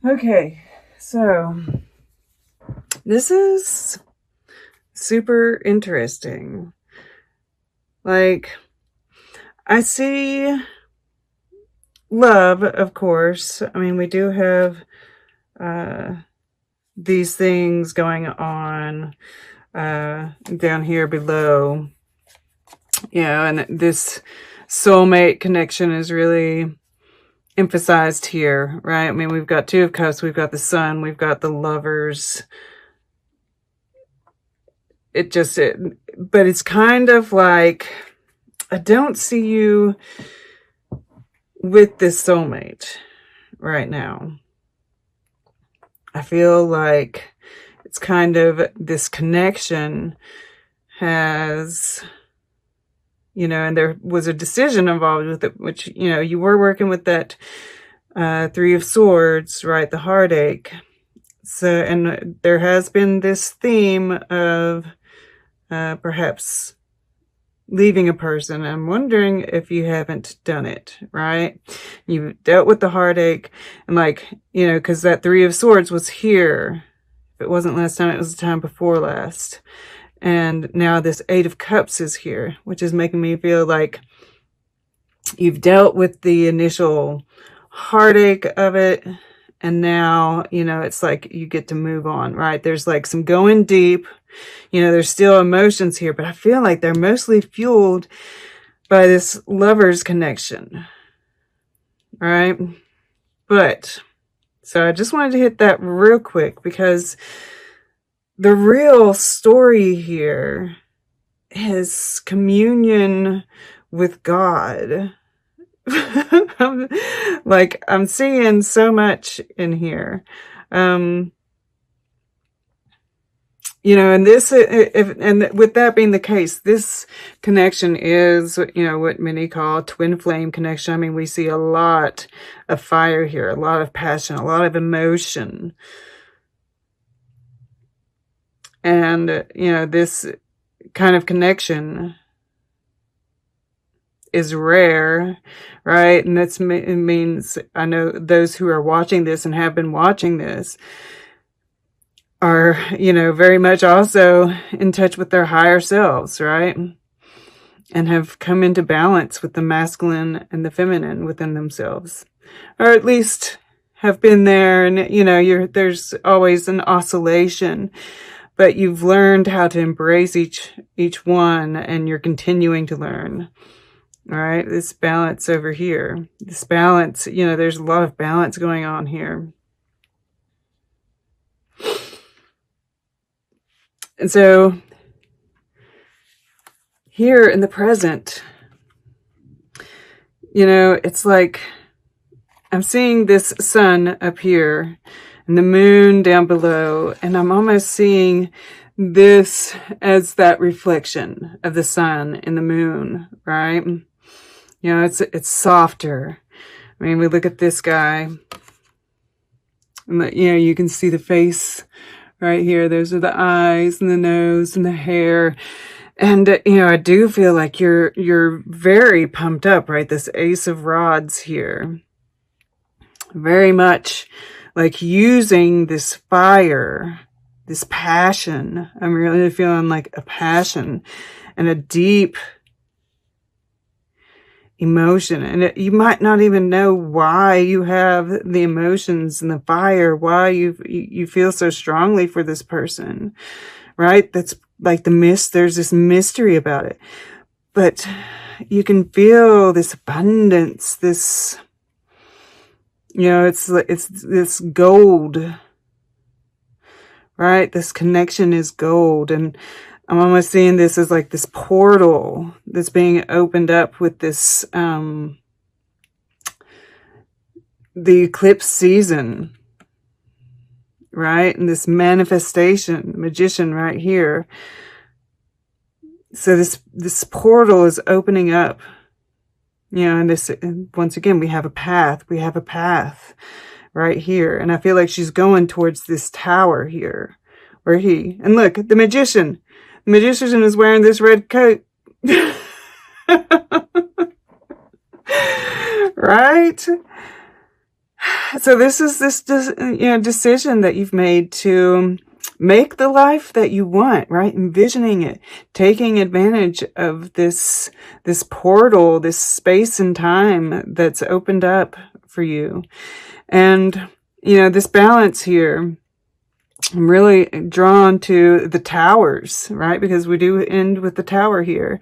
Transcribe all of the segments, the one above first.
Okay, so this is super interesting. Like, I see love, of course. I mean, we do have uh, these things going on down here below, and this soulmate connection is really emphasized here, right? I mean, we've got Two of Cups, we've got the Sun, we've got the Lovers. But it's kind of like, I don't see you with this soulmate right now. I feel like it's kind of this connection has, and there was a decision involved with it, which, you were working with that Three of Swords, right? The heartache. So, and there has been this theme of perhaps leaving a person. I'm wondering if you haven't done it, right? You've dealt with the heartache and because that Three of Swords was here. If it wasn't last time, it was the time before last. And now this Eight of Cups is here, which is making me feel like you've dealt with the initial heartache of it. And now, it's like you get to move on, right? There's like some going deep, there's still emotions here, but I feel like they're mostly fueled by this lover's connection, right? So I just wanted to hit that real quick because the real story here is communion with God. I'm seeing so much in here. And this, and with that being the case, this connection is, what many call twin flame connection. I mean, we see a lot of fire here, a lot of passion, a lot of emotion. And, this kind of connection is rare, right? And it means, I know those who are watching this and have been watching this are, very much also in touch with their higher selves, right? And have come into balance with the masculine and the feminine within themselves. Or at least have been there, and, there's always an oscillation, but you've learned how to embrace each one, and you're continuing to learn. All right, this balance over here, this balance, there's a lot of balance going on here. And so here in the present, it's like I'm seeing this sun up here and the moon down below, and I'm almost seeing this as that reflection of the sun and the moon, right? It's softer. I mean, we look at this guy, and you can see the face right here. Those are the eyes and the nose and the hair. And, I do feel like you're very pumped up, right? This Ace of Rods here. Very much like using this fire, this passion. I'm really feeling like a passion and a deep emotion. And you might not even know why you have the emotions and the fire, why you feel so strongly for this person, right? That's like there's this mystery about it, but you can feel this abundance, this, it's this gold, right? This connection is gold. And I'm almost seeing this as like this portal that's being opened up with this, the eclipse season, right? And this manifestation, magician right here. So this portal is opening up, and once again, we have a path right here. And I feel like she's going towards this tower here and look, the magician is wearing this red coat, right? So this is this decision that you've made to make the life that you want, right? Envisioning it, taking advantage of this portal, this space and time that's opened up for you. And, this balance here, I'm really drawn to the towers, right? Because we do end with the tower here.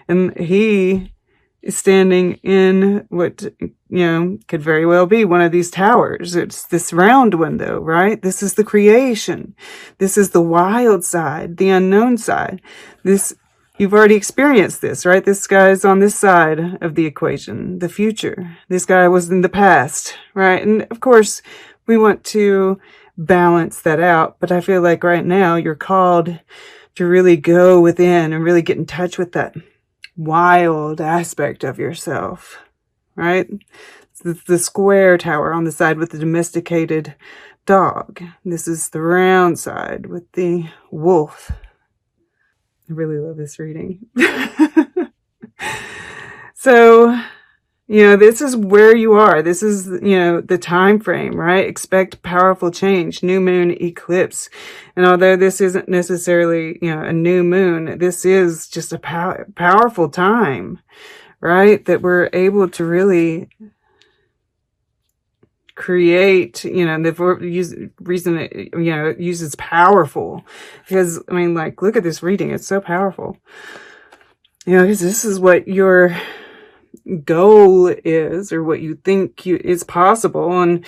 And he is standing in what, could very well be one of these towers. It's this round window, right? This is the creation. This is the wild side, the unknown side. You've already experienced this, right? This guy is on this side of the equation, the future. This guy was in the past, right? And of course, we want to balance that out. But I feel like right now you're called to really go within and really get in touch with that wild aspect of yourself, right? The square tower on the side with the domesticated dog. This is the round side with the wolf. I really love this reading. So, this is where you are. This is, the time frame, right? Expect powerful change, new moon eclipse. And although this isn't necessarily, a new moon, this is just a powerful time, right? That we're able to really create, the reason it uses powerful, because, look at this reading. It's so powerful. Because this is what your goal is, or what you think is possible and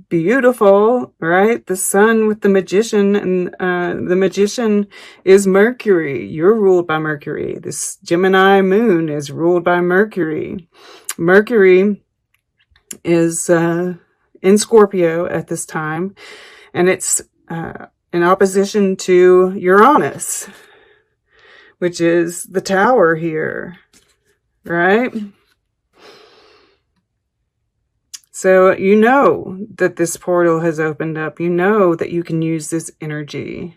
beautiful, right? The sun with the magician, and the magician is Mercury. You're ruled by Mercury. This Gemini moon is ruled by Mercury. Mercury is in Scorpio at this time, and it's in opposition to Uranus, which is the tower here, right? So you know that this portal has opened up. You know that you can use this energy,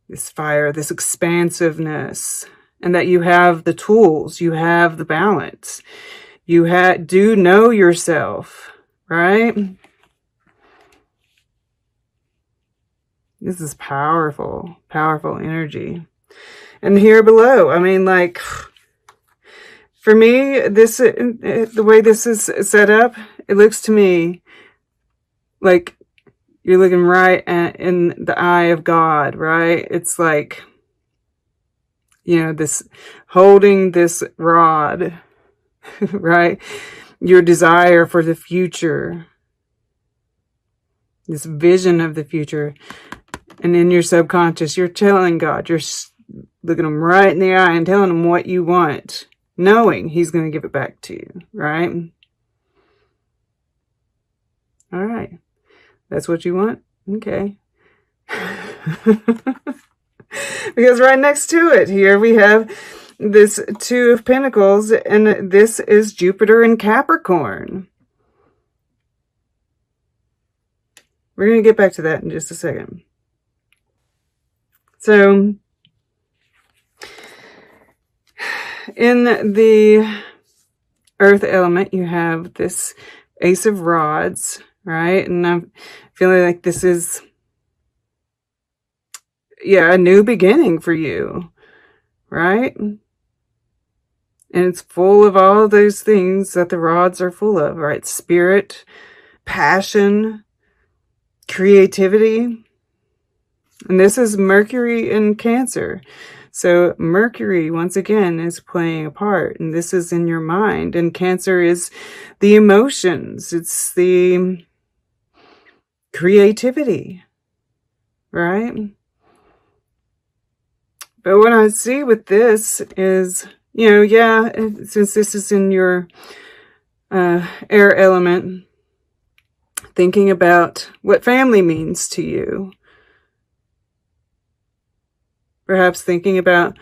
this fire, this expansiveness, and that you have the tools, you have the balance. You do know yourself, right? This is powerful, powerful energy. And here below, for me, the way this is set up, it looks to me like you're looking right in the eye of God, right? It's like, this holding this rod, right? Your desire for the future, this vision of the future. And in your subconscious, you're telling God, you're looking him right in the eye and telling him what you want, knowing he's going to give it back to you, right? All right. That's what you want? Okay. Because right next to it here, we have this Two of Pentacles, and this is Jupiter in Capricorn. We're going to get back to that in just a second. So, in the earth element, you have this Ace of Rods, right? And I'm feeling like this is, a new beginning for you, right? And it's full of all those things that the rods are full of, right? Spirit, passion, creativity. And this is Mercury in Cancer. So Mercury, once again, is playing a part. And this is in your mind. And Cancer is the emotions. It's the creativity, right? But what I see with this is, since this is in your air element, thinking about what family means to you. Perhaps thinking about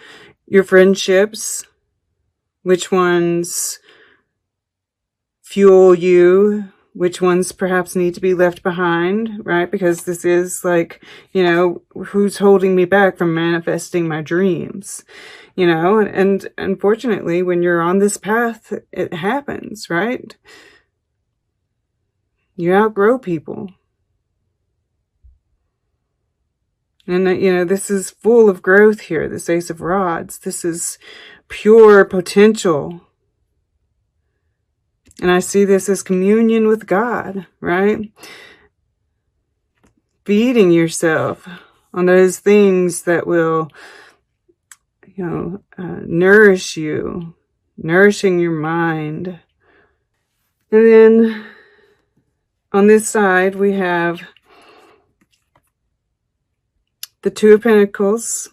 your friendships, which ones fuel you, which ones perhaps need to be left behind, right? Because this is like, who's holding me back from manifesting my dreams, and unfortunately, when you're on this path, it happens, right? You outgrow people. And, this is full of growth here, this Ace of Rods. This is pure potential. And I see this as communion with God, right? Feeding yourself on those things that will, nourish you, nourishing your mind. And then on this side, we have the Two of Pentacles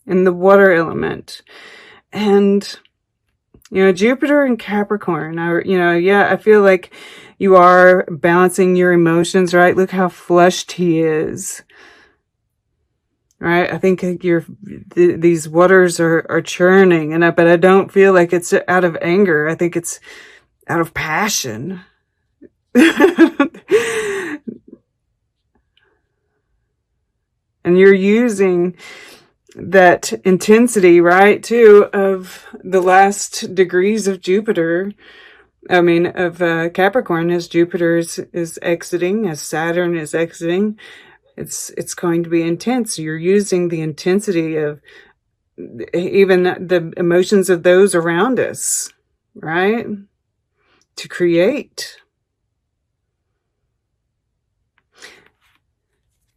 and the water element. And, Jupiter and Capricorn, I feel like you are balancing your emotions, right? Look how flushed he is, right? I think these waters are churning, but I don't feel like it's out of anger. I think it's out of passion. And you're using that intensity, right, too, of the last degrees of Jupiter. I mean, of Capricorn, as Jupiter is exiting, as Saturn is exiting. It's going to be intense. You're using the intensity of even the emotions of those around us, right, to create.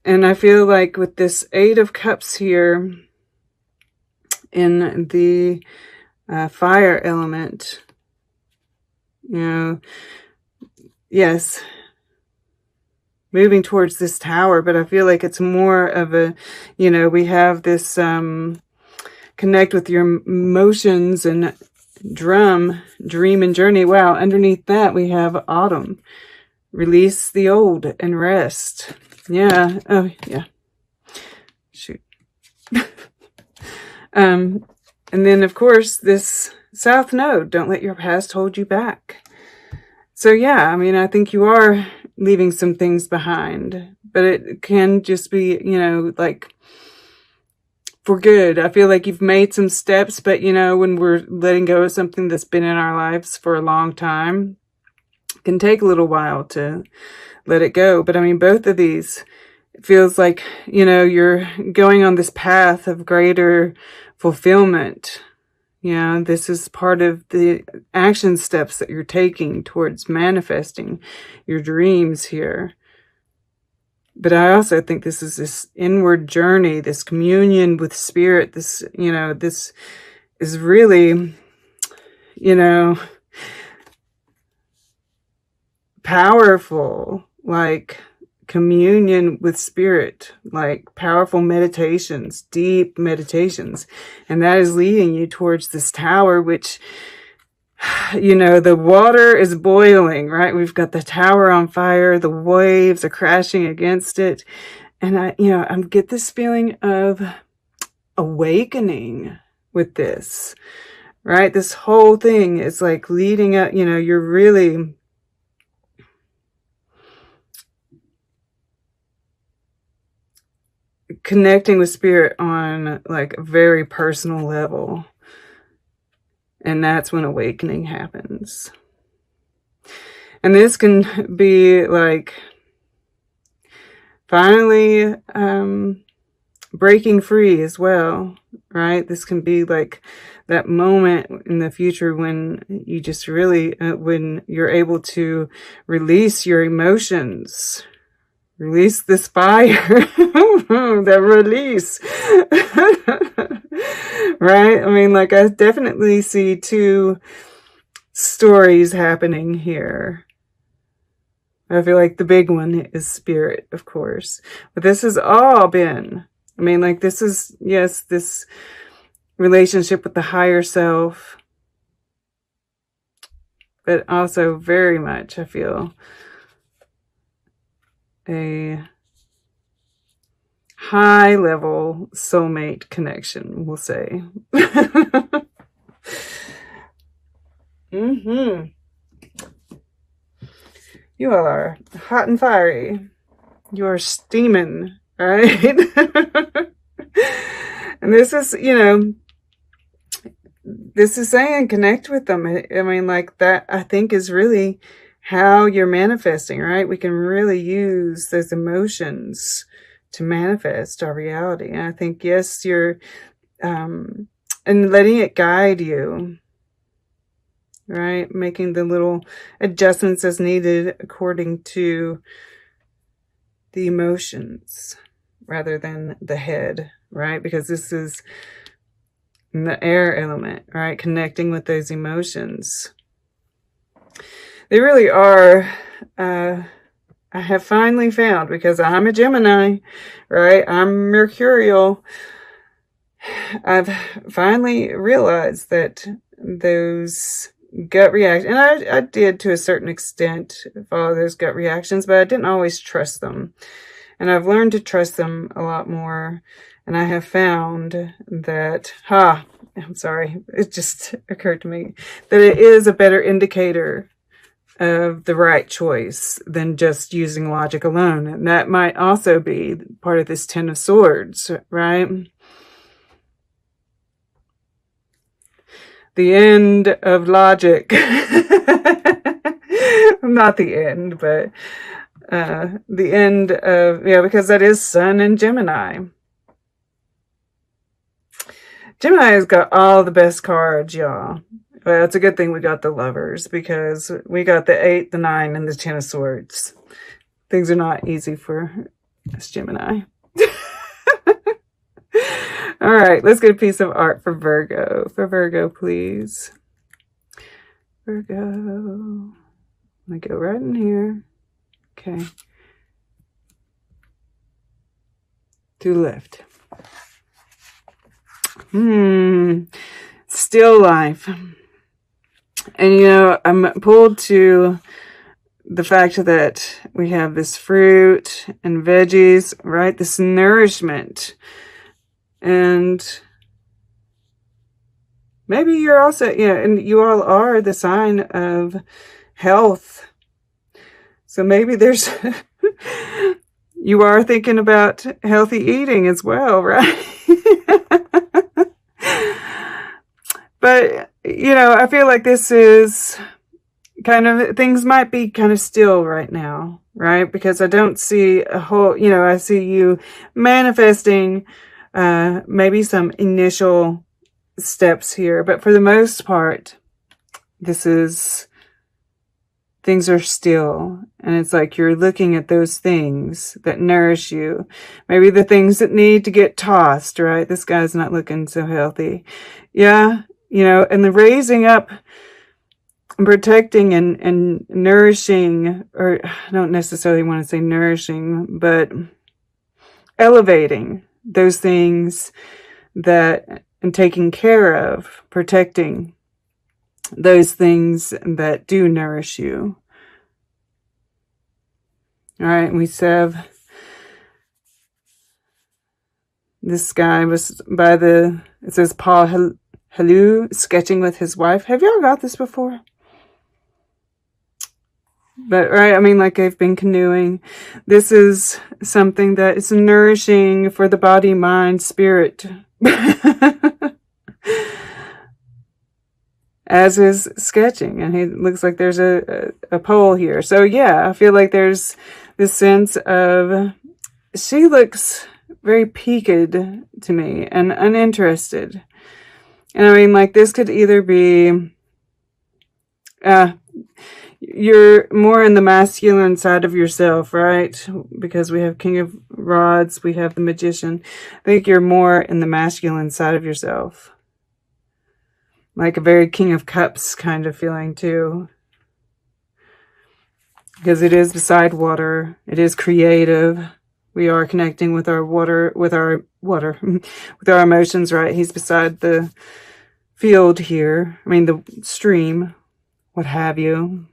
And I feel like with this Eight of Cups here in the fire element, yes, moving towards this tower, but I feel like it's more of a, we have this connect with your emotions and dream and journey. Wow, underneath that we have autumn. Release the old and rest. Yeah. Oh, yeah. Shoot. And then, of course, this South Node. Don't let your past hold you back. So, yeah, I mean, I think you are leaving some things behind. But it can just be, like, for good. I feel like you've made some steps. But, when we're letting go of something that's been in our lives for a long time, it can take a little while to let it go. But I mean, both of these, it feels like, you're going on this path of greater fulfillment. This is part of the action steps that you're taking towards manifesting your dreams here. But I also think this is this inward journey, this communion with spirit. This, this is really, powerful, like communion with spirit, like powerful meditations, deep meditations. And that is leading you towards this tower, which, the water is boiling, right? We've got the tower on fire. The waves are crashing against it. And I get this feeling of awakening with this, right? This whole thing is like leading up, you're really connecting with spirit on like a very personal level. And that's when awakening happens. And this can be like finally breaking free as well, right? This can be like that moment in the future when you just really, when you're able to release your emotions, release this fire, that release, right? I mean, like, I definitely see two stories happening here. I feel like the big one is spirit, of course. But this has all been, I mean, like, this is, yes, this relationship with the higher self. But also very much, I feel, a high level soulmate connection, we'll say. You all are hot and fiery. You are steaming, right? And this is, this is saying connect with them. I mean, like, that I think is really how you're manifesting, right? We can really use those emotions to manifest our reality. And I think, yes, you're, and letting it guide you, right? Making the little adjustments as needed according to the emotions rather than the head, right? Because this is the air element, right? Connecting with those emotions. They really are, I have finally found, because I'm a Gemini, right? I'm Mercurial. I've finally realized that those gut reactions, and I did to a certain extent follow those gut reactions, but I didn't always trust them. And I've learned to trust them a lot more. And I have found that, I'm sorry, it just occurred to me that it is a better indicator of the right choice than just using logic alone. And that might also be part of this Ten of Swords, right? The end of logic. Not the end, but the end of, yeah, because that is Sun and Gemini. Gemini has got all the best cards, y'all. Well, it's a good thing we got the Lovers, because we got the 8, the 9, and the 10 of Swords. Things are not easy for us Gemini. All right, let's get a piece of art for Virgo. For Virgo, please. Virgo. I'm going to go right in here. Okay. To the left. Still life. And, you know, I'm pulled to the fact that we have this fruit and veggies, right? This nourishment. And maybe you're also, yeah, and you all are the sign of health. So maybe there's, you are thinking about healthy eating as well, right? But, you know, I feel like this is kind of, things might be kind of still right now, right? Because I don't see a whole, you know, I see you manifesting maybe some initial steps here. But for the most part, this is, things are still. And it's like you're looking at those things that nourish you. Maybe the things that need to get tossed, right? This guy's not looking so healthy. Yeah. You know, and the raising up and protecting and nourishing, or I don't necessarily want to say nourishing, but elevating those things that, and taking care of, protecting those things that do nourish you. All right, we have this guy was by the, it says Paul Hello, sketching with his wife. Have y'all got this before? But, right, I mean, like they've been canoeing. This is something that is nourishing for the body, mind, spirit. As is sketching. And he looks like there's a pole here. So, yeah, I feel like there's this sense of, she looks very peaked to me and uninterested. And I mean, like, this could either be, you're more in the masculine side of yourself, right? Because we have King of Rods, we have the Magician. I think you're more in the masculine side of yourself. Like a very King of Cups kind of feeling too. Because it is beside water. It is creative. We are connecting with our water, with our emotions, right? He's beside the field here. I mean, the stream, what have you.